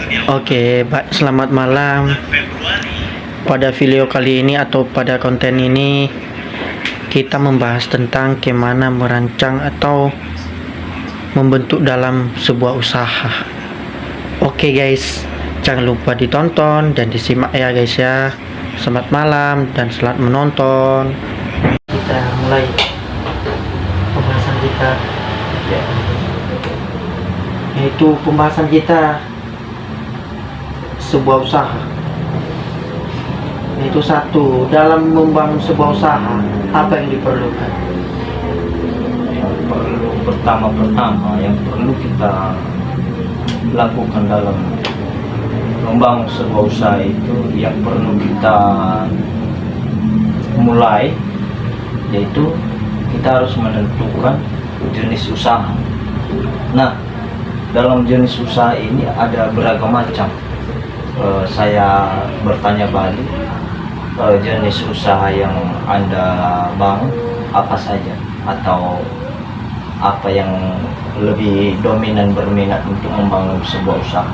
Oke, selamat malam. Pada video kali ini atau pada konten ini kita membahas tentang bagaimana merancang atau membentuk dalam sebuah usaha. Oke guys, jangan lupa ditonton dan disimak ya guys ya. Selamat malam dan selamat menonton. Kita mulai pembahasan kita, yaitu pembahasan kita sebuah usaha. Yaitu satu, dalam membangun sebuah usaha apa yang diperlukan? Pertama yang perlu kita lakukan dalam membangun sebuah usaha itu, yang perlu kita mulai, yaitu kita harus menentukan jenis usaha. Nah, dalam jenis usaha ini ada beragam macam. Saya bertanya balik, jenis usaha yang Anda bangun apa saja, atau apa yang lebih dominan berminat untuk membangun sebuah usaha?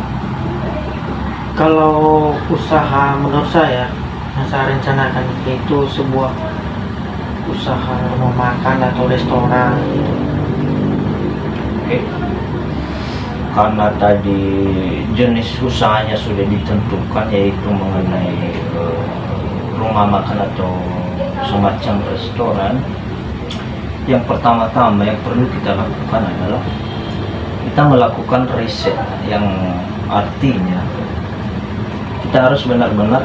Kalau usaha menurut saya yang saya rencanakan itu sebuah usaha rumah makan atau restoran gitu. Oke. Karena tadi jenis usahanya sudah ditentukan, yaitu mengenai rumah makan atau semacam restoran, yang pertama-tama yang perlu kita lakukan adalah kita melakukan riset, yang artinya kita harus benar-benar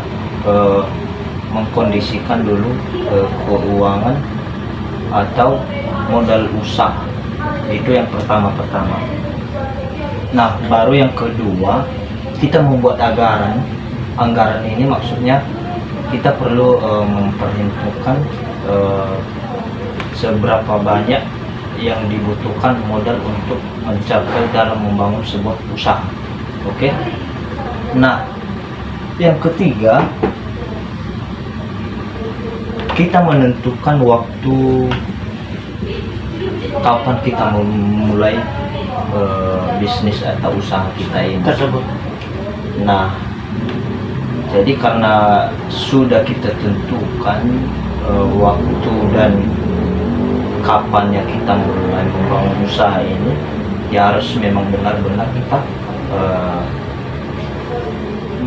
mengkondisikan dulu keuangan atau modal usaha. Itu yang pertama-tama. Nah, baru yang kedua, kita membuat anggaran. Anggaran ini maksudnya kita perlu memperhitungkan seberapa banyak yang dibutuhkan modal untuk mencapai dalam membangun sebuah usaha. Oke. Nah, yang ketiga, kita menentukan waktu kapan kita memulai bisnis atau usaha kita ini Tersebut. Nah, jadi karena sudah kita tentukan waktu dan kapannya kita mulai membangun usaha ini, ya harus memang benar-benar kita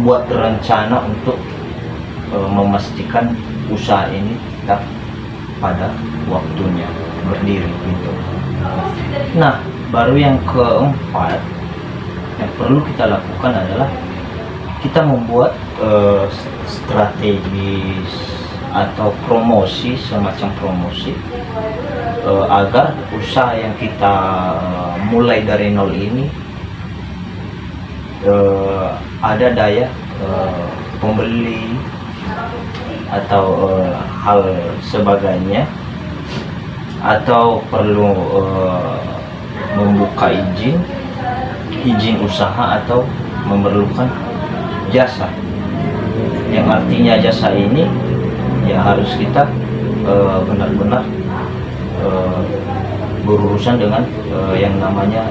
buat rencana untuk memastikan usaha ini tetap pada waktunya berdiri gitu. Nah, baru yang keempat yang perlu kita lakukan adalah kita membuat strategi atau promosi, semacam promosi, agar usaha yang kita mulai dari nol ini ada daya pembeli atau hal sebagainya, atau perlu membuka izin usaha, atau memerlukan jasa, yang artinya jasa ini ya harus kita benar-benar berurusan dengan yang namanya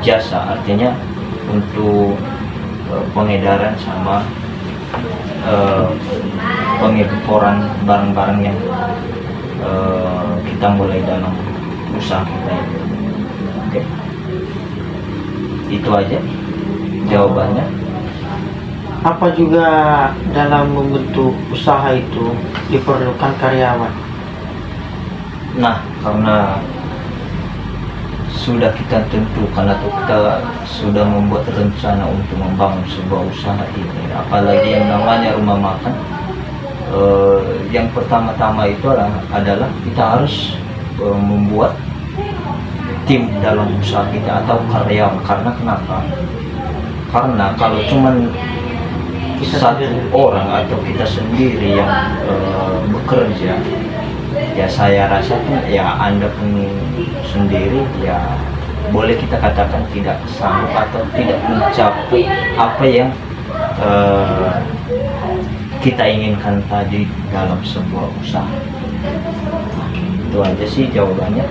jasa, artinya untuk pengedaran sama pengeksporan barang-barang yang kita mulai dalam usaha kita ini. Oke. Itu aja jawabannya. Apa juga dalam membentuk usaha itu diperlukan karyawan? Nah, karena sudah kita tentukan atau kita sudah membuat rencana untuk membangun sebuah usaha ini, apalagi yang namanya rumah makan, yang pertama-tama itu adalah kita harus membuat tim dalam usaha kita atau karyawan. Karena kenapa? Karena kalau cuman satu orang atau kita sendiri yang bekerja, ya saya rasa ya Anda pun sendiri ya boleh kita katakan tidak sanggup atau tidak mencapai apa yang kita inginkan tadi dalam sebuah usaha. Itu aja sih jawabannya.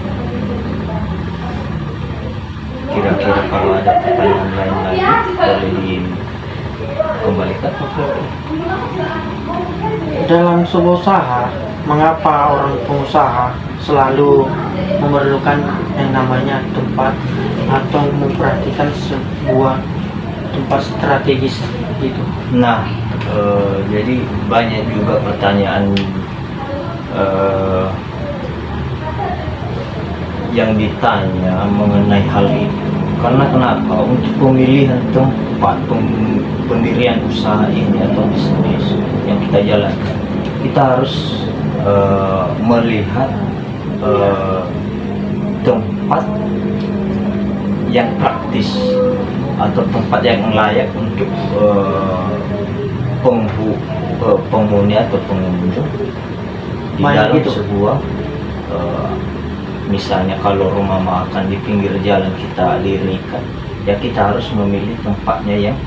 Kira-kira kalau ada pertanyaan lain lagi boleh dikembalikan. Dalam sebuah usaha, mengapa orang pengusaha selalu memerlukan yang namanya tempat atau memperhatikan sebuah tempat strategis gitu? Nah, jadi banyak juga pertanyaan yang ditanya mengenai hal itu. Karena kenapa? Untuk pemilihan tempat pendirian usaha ini atau bisnis yang kita jalankan, kita harus melihat tempat yang praktis atau tempat yang layak untuk penghuni atau pengunjung di Banyak dalam itu. sebuah misalnya kalau rumah makan di pinggir jalan kita dirikan, ya kita harus memilih tempatnya yang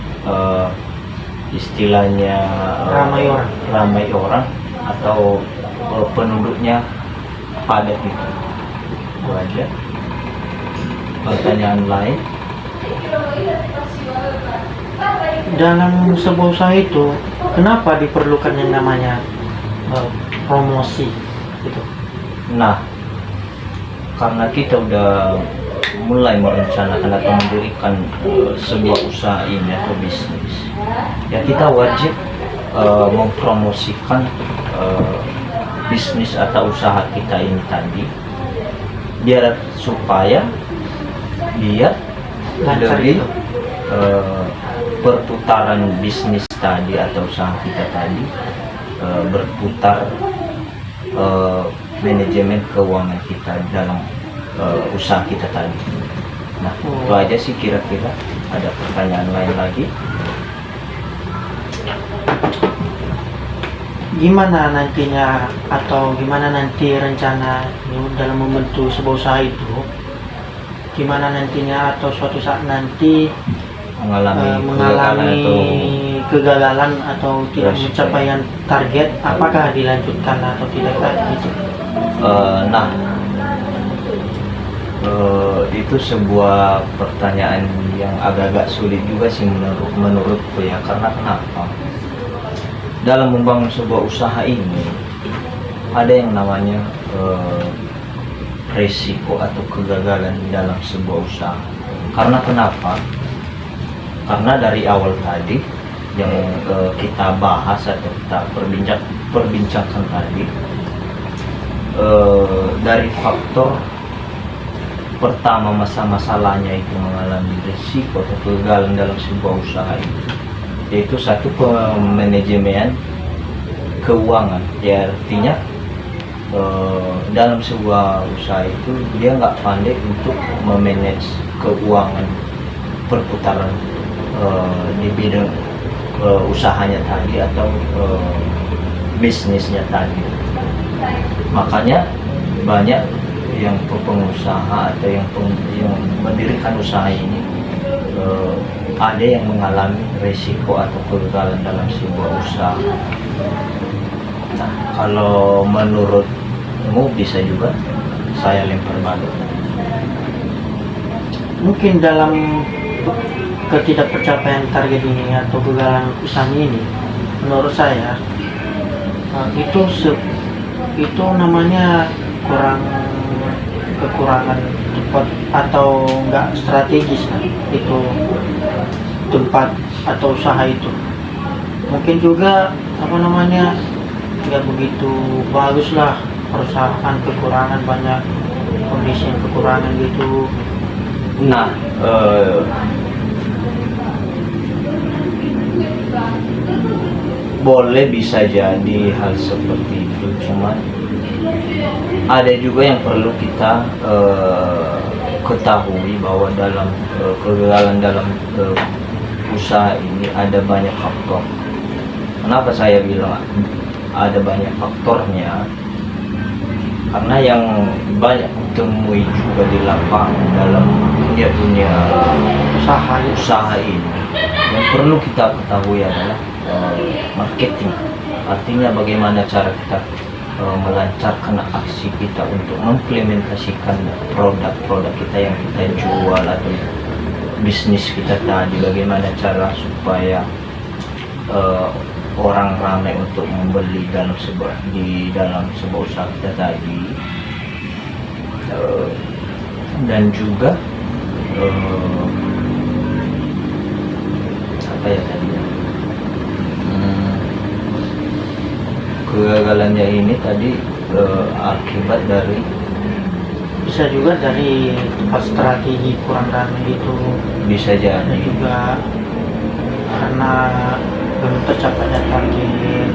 istilahnya ramai orang atau penduduknya padat gitu. Itu aja. Pertanyaan lain? Dalam sebuah usaha itu, kenapa diperlukan yang namanya promosi gitu? Nah, karena kita udah mulai merencanakan atau mendirikan sebuah usaha ini atau bisnis, ya kita wajib mempromosikan bisnis atau usaha kita ini tadi, biar supaya dia Lancar lebih gitu. perputaran bisnis tadi atau usaha kita tadi berputar manajemen keuangan kita dalam usaha kita tadi. Nah, itu aja sih kira-kira. Ada pertanyaan lain lagi? Gimana nantinya atau gimana nanti rencana dalam membentuk sebuah usaha itu? Gimana nantinya atau suatu saat nanti mengalami kegagalan atau tidak mencapai target, apakah dilanjutkan atau tidak gitu? Itu sebuah pertanyaan yang agak-agak sulit juga sih menurutku ya. Karena kenapa? Dalam membangun sebuah usaha ini ada yang namanya resiko atau kegagalan di dalam sebuah usaha. Karena kenapa? Karena dari awal tadi yang kita bahas atau kita perbincangkan tadi, dari faktor pertama masalahnya itu mengalami risiko atau kegagalan dalam sebuah usaha itu, yaitu satu manajemen keuangan. Ya artinya dalam sebuah usaha itu dia nggak pandai untuk memanage keuangan perputaran di bidang usahanya tadi atau bisnisnya tadi. Makanya banyak yang pengusaha atau yang mendirikan usaha ini ada yang mengalami resiko atau kegagalan dalam sebuah usaha. Nah, kalau menurutmu bisa juga saya lempar balik. Mungkin dalam ketidakpercapaian target ini atau kegagalan usaha ini, menurut saya itu namanya kekurangan tempat atau enggak strategis kan, itu tempat atau usaha itu. Mungkin juga nggak begitu bagus lah, perusahaan kekurangan, banyak kondisi yang kekurangan gitu. Nah, boleh bisa jadi hal seperti itu, cuman ada juga yang perlu kita ketahui bahwa dalam kegagalan dalam usaha ini ada banyak faktor. Kenapa saya bilang ada banyak faktornya? Karena yang banyak ditemui juga di lapangan dalam dunia usaha ini, yang perlu kita ketahui adalah marketing. Artinya bagaimana cara kita melancarkan aksi kita untuk mengimplementasikan produk-produk kita yang kita jual atau bisnis kita tadi, bagaimana cara supaya orang ramai untuk membeli di dalam sebuah usaha kita tadi. Dan juga apa ya tadi ya? Kegagalannya ini tadi akibat dari, bisa juga dari strategi kurang ramai itu, bisa dan jadi juga karena belum tercapainya target,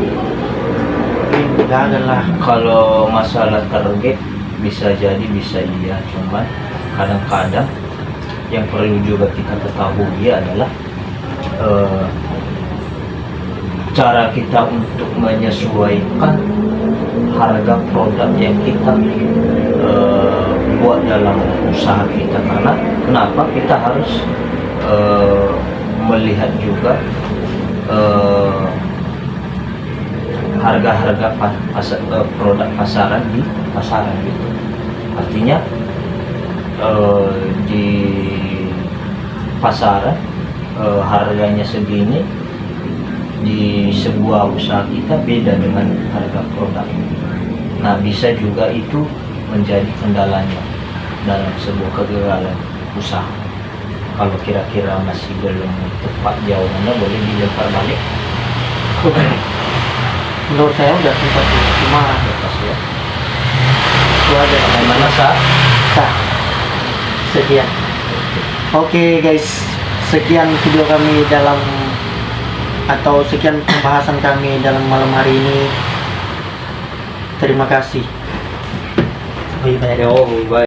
mungkin gagal lah. kalau masalah target bisa jadi, bisa iya, cuman kadang-kadang yang perlu juga kita ketahui adalah cara kita untuk menyesuaikan harga produk yang kita buat dalam usaha kita. Karena kenapa kita harus melihat juga harga-harga produk pasaran di pasaran gitu. Artinya di pasaran harganya segini, di sebuah usaha kita beda dengan harga produk. Nah, bisa juga itu menjadi kendalanya dalam sebuah kegagalan usaha. Kalau kira-kira masih belum tepat jawabannya, boleh dilempar balik. Menurut saya udah sempat sih, cuma Lepas ya. itu aja. Bagaimana saat? Sah. Sekian. Oke guys, sekian video kami sekian pembahasan kami dalam malam hari ini. Terima kasih. Bye bye. Oh, baik.